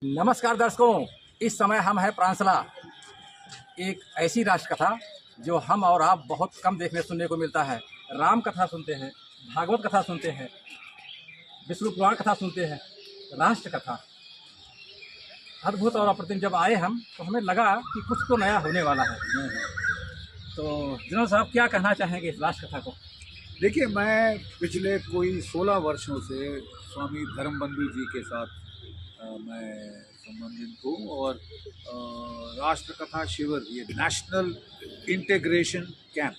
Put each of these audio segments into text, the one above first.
नमस्कार दर्शकों, इस समय हम हैं प्रांसला, एक ऐसी राष्ट्र कथा जो हम और आप बहुत कम देखने सुनने को मिलता है। राम कथा सुनते हैं, भागवत कथा सुनते हैं, विष्णु पुराण कथा सुनते हैं, राष्ट्र कथा अद्भुत और अप्रतिम। जब आए हम तो हमें लगा कि कुछ तो नया होने वाला है। तो जनरल साहब क्या कहना चाहेंगे इस राष्ट्र कथा को? देखिए, मैं पिछले कोई 16 वर्षों से स्वामी धर्मबंधु जी के साथ मैं संबंधित हूँ और राष्ट्र कथा शिविर, ये नेशनल इंटीग्रेशन कैंप,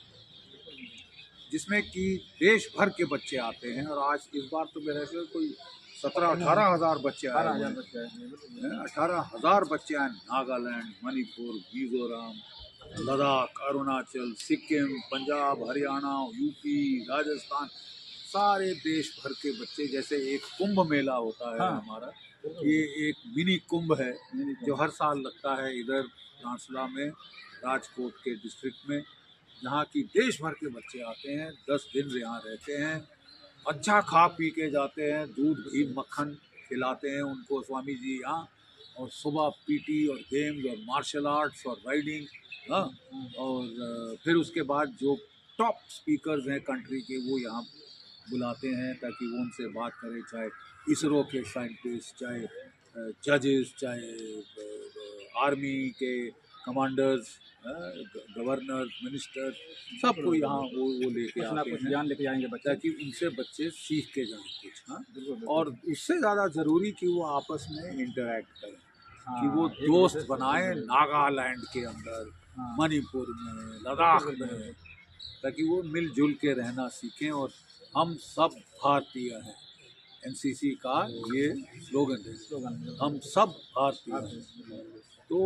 जिसमें कि देश भर के बच्चे आते हैं। और आज इस बार तो मेरे से कोई 17-18 हज़ार बच्चे आए हैं। 18,000 बच्चे आए। नागालैंड, मणिपुर, मिजोरम, लद्दाख, अरुणाचल, सिक्किम, पंजाब, हरियाणा, यूपी, राजस्थान, सारे देश भर के बच्चे। जैसे एक कुंभ मेला होता है हमारा, ये एक मिनी कुंभ है जो हर साल लगता है इधर प्रांसला में, राजकोट के डिस्ट्रिक्ट में, जहाँ की देश भर के बच्चे आते हैं। 10 दिन यहाँ रहते हैं, अच्छा खा पी के जाते हैं, दूध घी मक्खन खिलाते हैं उनको स्वामी जी यहाँ। और सुबह पीटी और गेम्स और मार्शल आर्ट्स और राइडिंग, और फिर उसके बाद जो टॉप स्पीकर्स हैं कंट्री के, वो यहाँ बुलाते हैं ताकि वो उनसे बात करें, चाहे इसरो के साइंटिस्ट, चाहे जजेस, चाहे आर्मी के कमांडर्स, गवर्नर, मिनिस्टर, सबको यहाँ वो लेके आते हैं, ज्ञान लेके जाएंगे बच्चे, ताकि उनसे बच्चे सीख के जाएं कुछ। और उससे ज़्यादा ज़रूरी कि वो आपस में इंटरैक्ट करें, कि वो दोस्त बनाएं नागालैंड के अंदर, मणिपुर में, लद्दाख में, ताकि वो मिलजुल के रहना सीखें। और हम सब भारतीय हैं, एनसीसी का ये स्लोगन है, हम सब भारतीय हैं। तो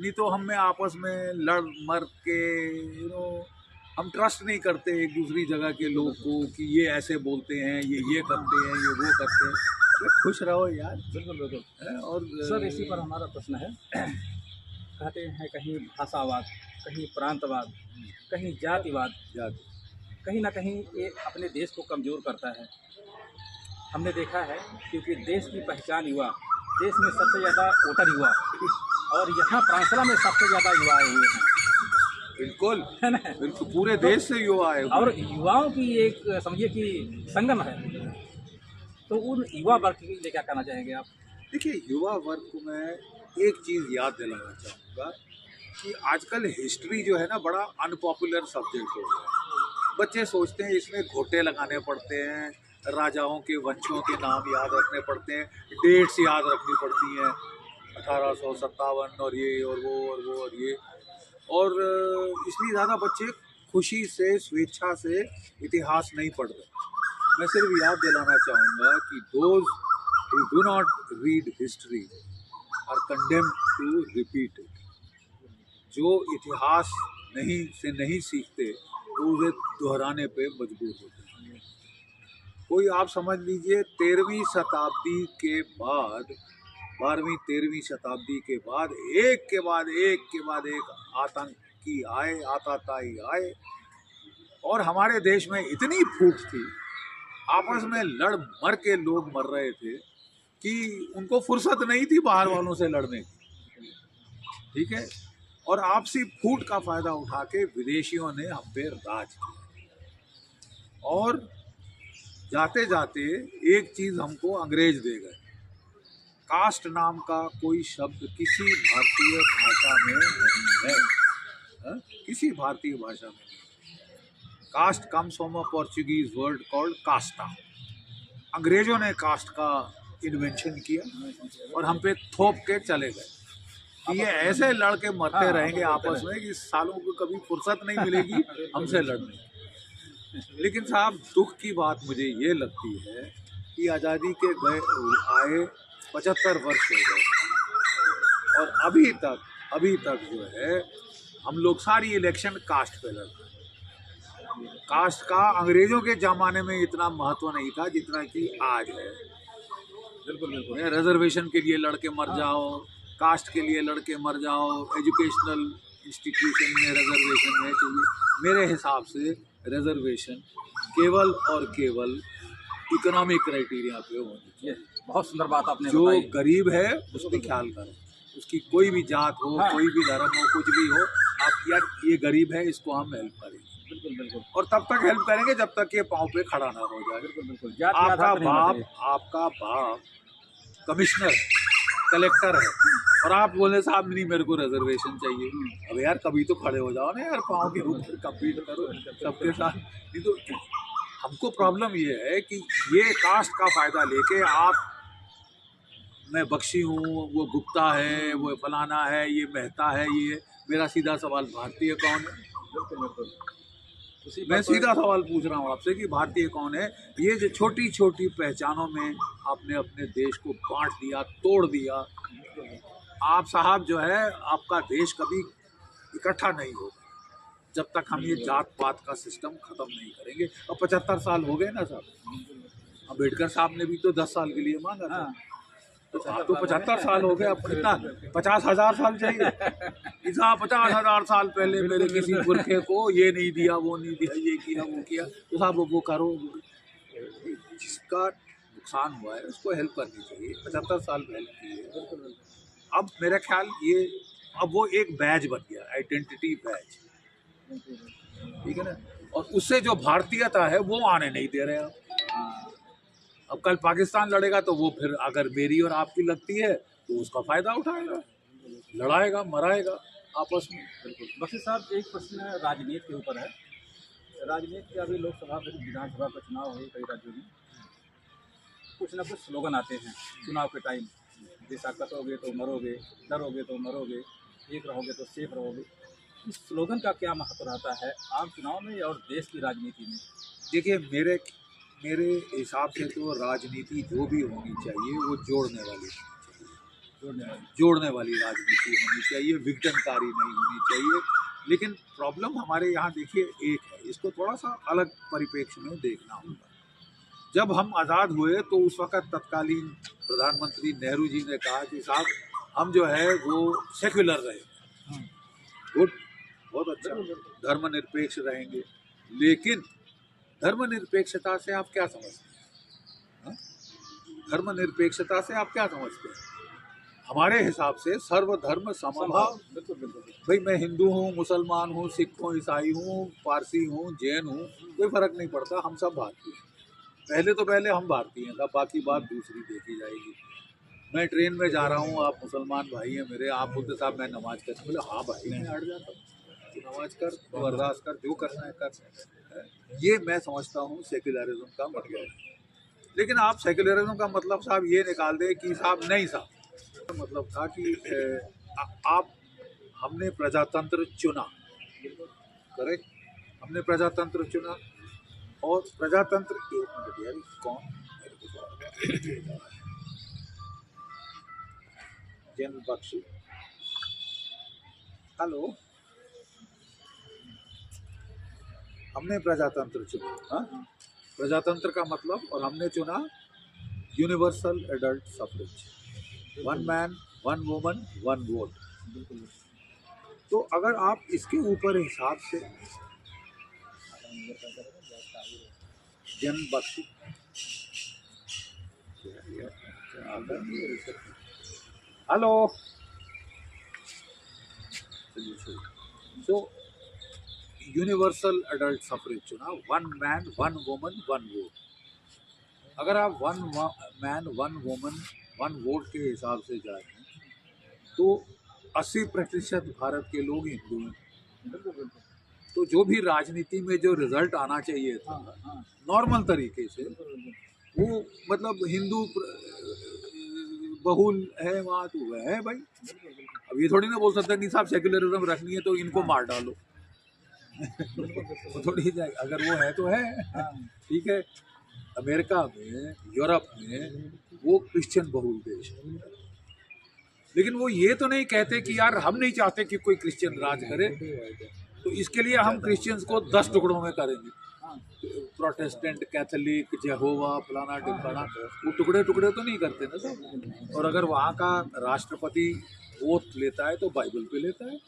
नहीं तो हम में आपस में लड़ मर के हम ट्रस्ट नहीं करते एक दूसरी जगह के लोग को, कि ये ऐसे बोलते हैं, ये करते हैं, ये वो करते हैं। अरे खुश रहो यार। बिल्कुल बिल्कुल। और सर, इसी पर हमारा प्रश्न है। कहते हैं कहीं भाषावाद, कहीं प्रांतवाद, कहीं जातिवाद, कहीं ना कहीं ये अपने देश को कमज़ोर करता है। हमने देखा है क्योंकि देश की पहचान युवा, देश में सबसे ज़्यादा वोटर युवा, और यहाँ प्रांसला में सबसे ज़्यादा युवा आए हुए हैं। बिल्कुल है ना, बिल्कुल पूरे देश से युवा आए हुए, और युवाओं की एक समझिए कि संगम है। तो उन युवा वर्ग के लिए क्या कहना चाहेंगे आप? देखिए, युवा वर्ग को मैं एक चीज़ याद दिलाना चाहूँगा कि आजकल हिस्ट्री जो है ना, बड़ा अनपॉपुलर सब्जेक्ट हो गया है। बच्चे सोचते हैं इसमें घोटे लगाने पड़ते हैं, राजाओं के वंशों के नाम याद रखने पड़ते हैं, डेट्स याद रखनी पड़ती हैं, 1857 और ये और वो और वो और ये। और इसलिए ज़्यादा बच्चे खुशी से, स्वेच्छा से इतिहास नहीं पढ़ रहे। मैं सिर्फ याद दिलाना चाहूँगा कि those who do not read history are condemned to repeat it। जो इतिहास नहीं सीखते तो उसे दोहराने पे मजबूर होते हैं। कोई आप समझ लीजिए 13वीं शताब्दी के बाद, 12वीं 13वीं शताब्दी के बाद एक के बाद एक आतंकी आए, आतताई आए, और हमारे देश में इतनी फूट थी, आपस में लड़ मर के लोग मर रहे थे कि उनको फुर्सत नहीं थी बाहर वालों से लड़ने की। ठीक है, और आपसी फूट का फायदा उठा के विदेशियों ने हम पे राज किया। और जाते जाते एक चीज हमको अंग्रेज दे गए, कास्ट नाम का कोई शब्द किसी भारतीय भाषा में नहीं है। किसी भारतीय भाषा में नहीं। Caste comes from a Portuguese word called casta. अंग्रेजों ने कास्ट का इन्वेंशन किया और हम पे थोप के चले गए कि ये ऐसे लड़के मरते रहेंगे आपस में कि सालों को कभी फुर्सत नहीं मिलेगी हमसे लड़ने। लेकिन साहब, दुख की बात मुझे ये लगती है कि आज़ादी के आए 75 वर्ष हो गए और अभी तक जो है हम लोग सारी इलेक्शन कास्ट पे लड़ रहे हैं। कास्ट का अंग्रेजों के ज़माने में इतना महत्व नहीं था जितना कि आज है। बिल्कुल बिल्कुल। रिजर्वेशन के लिए लड़के मर जाओ, कास्ट के लिए लड़के मर जाओ, एजुकेशनल इंस्टीट्यूशन में रिजर्वेशन है चाहिए। मेरे हिसाब से रिजर्वेशन केवल और केवल इकोनॉमिक क्राइटेरिया पे होनी चाहिए। बहुत सुंदर बात आपने जो बताई। गरीब है उसकी ख्याल करो, उसकी कोई भी जात हो, हाँ। कोई भी धर्म हो, कुछ भी हो, आप यार ये गरीब है, इसको हम हेल्प करेंगे, बिल्कुल बिल्कुल और तब तक हेल्प करेंगे जब तक ये पाँव पे खड़ा ना हो जाए। बिल्कुल बिल्कुल जात के आधार पर नहीं होना चाहिए। आपका बाप कमिश्नर कलेक्टर है और आप बोले साहब नहीं मेरे को रिजर्वेशन चाहिए, अब यार कभी तो खड़े हो जाओ ना यार, पाँव के ऊपर कम्पीट करो सबके साथ। नहीं तो हमको प्रॉब्लम ये है कि ये कास्ट का फायदा लेके आप, मैं बख्शी हूँ, वो गुप्ता है, वो फलाना है, ये मेहता है, ये मेरा सीधा सवाल भारतीय कौन है? बिल्कुल बिल्कुल उसी मैं बात पर- सीधा सवाल पूछ रहा हूँ आपसे कि भारतीय कौन है? ये जो छोटी छोटी पहचानों में आपने अपने देश को बांट दिया, तोड़ दिया। आप साहब जो है, आपका देश कभी इकट्ठा नहीं होगा जब तक हम ये जात पात का सिस्टम खत्म नहीं करेंगे। और 75 साल हो गए ना साहब, अम्बेडकर साहब ने भी तो 10 साल के लिए मांगा था। हाँ तो आप तो 75 साल हो गए, अब कितना 50,000 साल चाहिए? इतना 50,000 साल पहले मेरे किसी पुरखे को ये नहीं दिया, वो नहीं दिया, ये किया, वो किया, तो साहब वो करो। जिसका नुकसान हुआ है उसको हेल्प करनी चाहिए, 75 साल हेल्प की है। अब मेरा ख्याल ये, अब वो एक बैज बन गया, आइडेंटिटी बैज, ठीक है ना, और उससे जो भारतीयता है वो आने नहीं दे रहे आप। हाँ अब कल पाकिस्तान लड़ेगा तो वो फिर अगर मेरी और आपकी लगती है तो उसका फायदा उठाएगा, लड़ाएगा, मराएगा आपस में। बिल्कुल। बख्शी साहब एक प्रश्न राजनीति के ऊपर है। राजनीति के अभी लोकसभा फिर विधानसभा का चुनाव है कई राज्यों में, कुछ ना कुछ स्लोगन आते हैं चुनाव के टाइम, जैसा कटोगे तो मरोगे, डरोगे तो मरोगे, एक रहोगे तो सेफ रहोगे। इस स्लोगन का क्या महत्व रहता है आम चुनाव में और देश की राजनीति में? देखिए मेरे हिसाब से तो राजनीति जो भी होनी चाहिए वो जोड़ने वाली होनी चाहिए, जोड़ने वाली राजनीति होनी चाहिए, विघटनकारी नहीं होनी चाहिए। लेकिन प्रॉब्लम हमारे यहाँ देखिए एक है, इसको थोड़ा सा अलग परिप्रेक्ष्य में देखना होगा। जब हम आज़ाद हुए तो उस वक़्त तत्कालीन प्रधानमंत्री नेहरू जी ने कहा कि साहब हम जो है वो सेक्युलर रहे, गुड, बहुत अच्छा, धर्मनिरपेक्ष रहेंगे। लेकिन धर्मनिरपेक्षता से आप क्या समझते हैं? धर्मनिरपेक्षता से आप क्या समझते हैं? हमारे हिसाब से सर्वधर्म समभाव। बिल्कुल बिल्कुल भाई मैं हिंदू हूँ, मुसलमान हूँ, सिख हूँ, ईसाई हूँ, पारसी हूँ, जैन हूँ, कोई फर्क नहीं पड़ता, हम सब भारतीय हैं। पहले हम भारतीय हैं, तब बाकी बात दूसरी देखी जाएगी। मैं ट्रेन में जा रहा हूँ, आप मुसलमान भाई हैं मेरे, आप बोलते साहब मैं नमाज कर, बोले हाँ भाई मैं हट जाता हूँ, तू नमाज कर, तू अरदास कर, जो करना है कर। ये मैं समझता हूँ सेक्युलरिज्म का मतलब है। लेकिन आप सेक्युलरिज्म का मतलब साहब ये निकाल दे कि साहब नहीं साहब, मतलब था कि आप, हमने प्रजातंत्र चुना, करेक्ट, हमने प्रजातंत्र चुना, और प्रजातंत्र, एक मिनट यार कौन जैन बख्शी, हेलो, हमने प्रजातंत्र चुना, हाँ, प्रजातंत्र का मतलब, और हमने चुना universal adult suffrage, 1 man 1 woman 1 vote. तो अगर आप इसके ऊपर हिसाब से जन बख्शी, hello, so universal adult suffrage चुना, 1 मैन 1 वुमन 1 वोट। अगर आप 1 मैन 1 वुमन 1 वोट के हिसाब से जा रहे हैं तो 80% भारत के लोग हिंदू हैं। तो जो भी राजनीति में जो रिजल्ट आना चाहिए था नॉर्मल तरीके से, वो मतलब हिंदू बहुल है वहाँ, तो वह है भाई। अब ये थोड़ी ना बोल सकते नहीं साहब सेक्युलरिज्म रखनी है तो इनको मार डालो वो थोड़ी जाए, अगर वो है तो है, ठीक है। अमेरिका में, यूरोप में वो क्रिश्चियन बहुल देश है, लेकिन वो ये तो नहीं कहते कि यार हम नहीं चाहते कि कोई क्रिश्चियन राज करे, तो इसके लिए हम क्रिश्चियंस को 10 टुकड़ों में करेंगे, प्रोटेस्टेंट, कैथोलिक, जेहोवा, फलाना ढिमकाना, वो टुकड़े टुकड़े तो नहीं करते ना सर। और अगर वहाँ का राष्ट्रपति वोट लेता है तो बाइबल पे लेता है,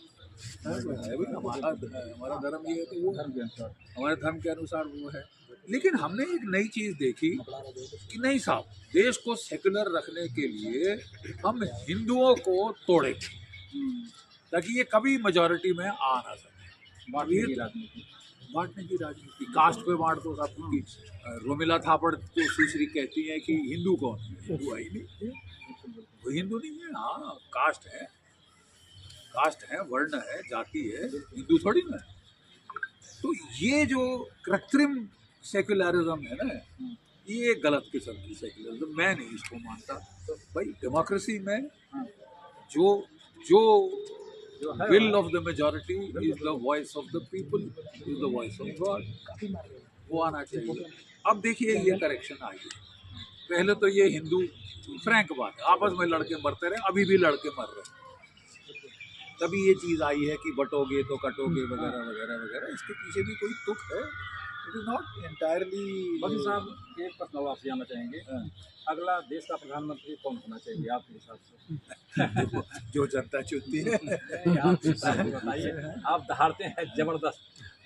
हमारा धर्म ये है तो वो हमारे धर्म के अनुसार वो है। लेकिन हमने एक नई चीज देखी कि नहीं साहब, देश को सेकुलर रखने के लिए हम हिंदुओं को तोड़ेंगे ताकि ये कभी मेजॉरिटी में आ ना सके। बांटने की राजनीति। बांटने की राजनीति, कास्ट पे बांट दो सब कुछ। रोमिला थापड़ तो सुश्री कहती है कि हिंदू कौन है? हिंदू है ही नहीं, वो हिंदू नहीं है। हाँ, कास्ट है, वर्ण है, जाति है, हिंदू थोड़ी ना है। तो ये जो कृत्रिम सेक्युलरिज्म है ना, ये गलत किस्म की सेक्युलरिज्म, मैं नहीं इसको मानता। तो भाई डेमोक्रेसी में जो will of the majority is the voice of the people, is the voice of God, वो आना चाहिए। अब देखिए ये करेक्शन आई है। पहले तो ये हिंदू, फ्रैंक बात है, आपस में लड़के मरते रहे, अभी भी लड़के मर रहे हैं। तभी ये चीज़ आई है कि बटोगे तो कटोगे वगैरह वगैरह वगैरह। इसके पीछे भी कोई तुक है, इट इज नॉट एंटायरली। वकील साहब, एक प्रश्न और आपसे जानना चाहेंगे, अगला देश का प्रधानमंत्री कौन होना चाहिए आपके हिसाब से? जो जनता चुनती है। आप बताइए, आप दहाड़ते हैं जबरदस्त।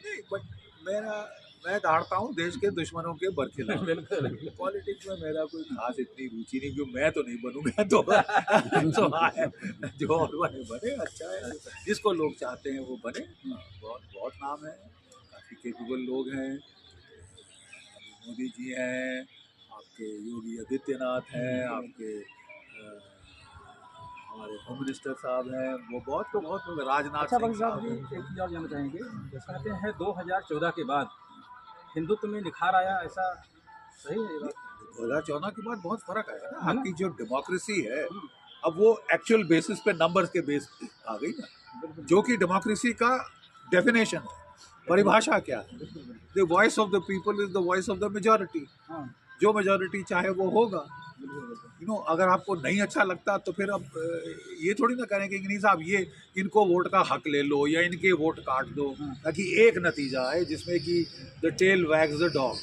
नहीं, बट मैं दहाड़ता हूँ देश के दुश्मनों के बरखिलाफ। पॉलिटिक्स में मेरा कोई खास इतनी रुचि नहीं, क्योंकि मैं तो नहीं बनूंगा। तो जो और बने अच्छा है, जिसको लोग चाहते हैं वो बने। बहुत नाम है, काफ़ी केपेबल लोग हैं। मोदी जी हैं, आपके योगी आदित्यनाथ हैं, आपके हमारे होम मिनिस्टर साहब हैं, वो बहुत राजनाथ अच्छा सिंह वकील साहब साहब, हैं। एक चीज़ और जानना चाहेंगे, कहते हैं 2014 के बाद हिंदुत्व में निखार आया, ऐसा सही है ये बात? 2014 के बाद बहुत फर्क आया ना। आपकी जो डेमोक्रेसी है अब वो एक्चुअल बेसिस पे, नंबर्स के बेस पे आ गई ना, जो कि डेमोक्रेसी का डेफिनेशन है, परिभाषा क्या है। The voice of the people is the voice of the majority. जो मेजॉरिटी चाहे वो होगा। अगर आपको नहीं अच्छा लगता तो फिर अब ये थोड़ी ना करेंगे कि नहीं साहब ये इनको वोट का हक ले लो या इनके वोट काट दो, ताकि एक नतीजा है जिसमें कि the tail wags the dog.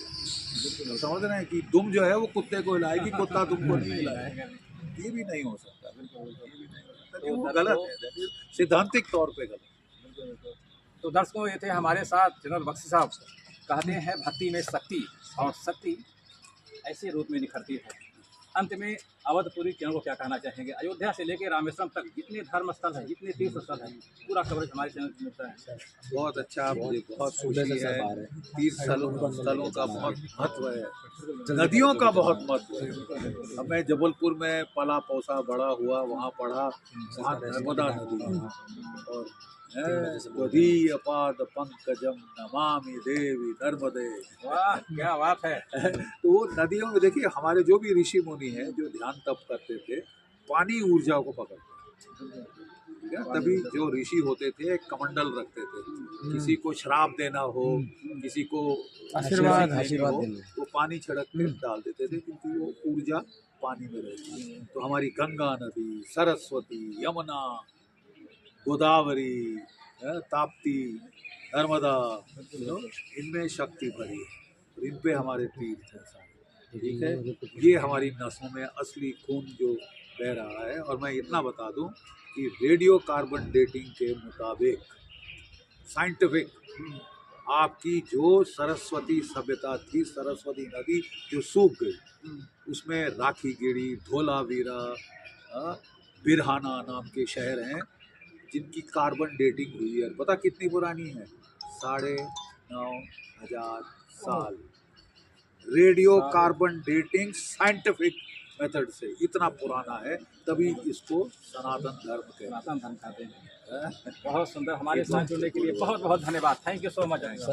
समझ रहे हैं कि दुम जो है वो कुत्ते को हिलाएगी, कुत्ता तुमको नहीं हिलाएगा। ये भी नहीं हो सकता, वो गलत है, सिद्धांतिक तौर पे गलत। तो दर्शकों, ये थे हमारे साथ जनरल बख्शी साहब। कहते हैं भक्ति में शक्ति, और शक्ति ऐसे रूप में निखरती है। अंत में अवधपुरी चैनल को क्या कहना चाहेंगे? अयोध्या से लेकर रामेश्वरम तक जितने धर्म स्थल है, जितने तीर्थ स्थल है, पूरा कवरेज हमारे चैनल पर मिलता है। बहुत अच्छा, मुझे बहुत खुशी है। तीर्थ स्थलों का बहुत महत्व है, नदियों का बहुत महत्व है। अब मैं जबलपुर में पला पोसा बड़ा हुआ, वहाँ पढ़ा, वहाँ नर्मदा नदी और त्वदीय पाद पंकजम नमामि देवी नर्मदे। वाह, क्या बात है। तो वो नदियों में देखिए, हमारे जो भी ऋषि मुनि हैं जो ध्यान तप करते थे, पानी ऊर्जा को पकड़ते थे। तभी जो ऋषि होते थे एक कमंडल रखते थे, किसी को श्राप देना हो, किसी को आशीर्वाद हो, वो पानी छिड़क के डाल देते थे, क्योंकि वो ऊर्जा पानी में रहती है। तो हमारी गंगा नदी, सरस्वती, यमुना, गोदावरी, ताप्ती, नर्मदा, इनमें शक्ति भरी है, इन पे हमारे तीर्थ हैं सारे। ठीक है, ये हमारी नसों में असली खून जो बह रहा है। और मैं इतना बता दूं कि रेडियो कार्बन डेटिंग के मुताबिक, साइंटिफिक, आपकी जो सरस्वती सभ्यता थी, सरस्वती नदी जो सूख गई, उसमें राखी गिरी, धोलावीरा, बिरहाना नाम के शहर हैं जिनकी कार्बन डेटिंग हुई है। पता कितनी पुरानी है? 9,500 साल। Radio carbon dating scientific method से इतना पुराना है, तभी इसको सनातन धर्म कहते हैं। बहुत सुंदर। हमारे साथ जुड़ने के लिए बहुत बहुत धन्यवाद। Thank you so much.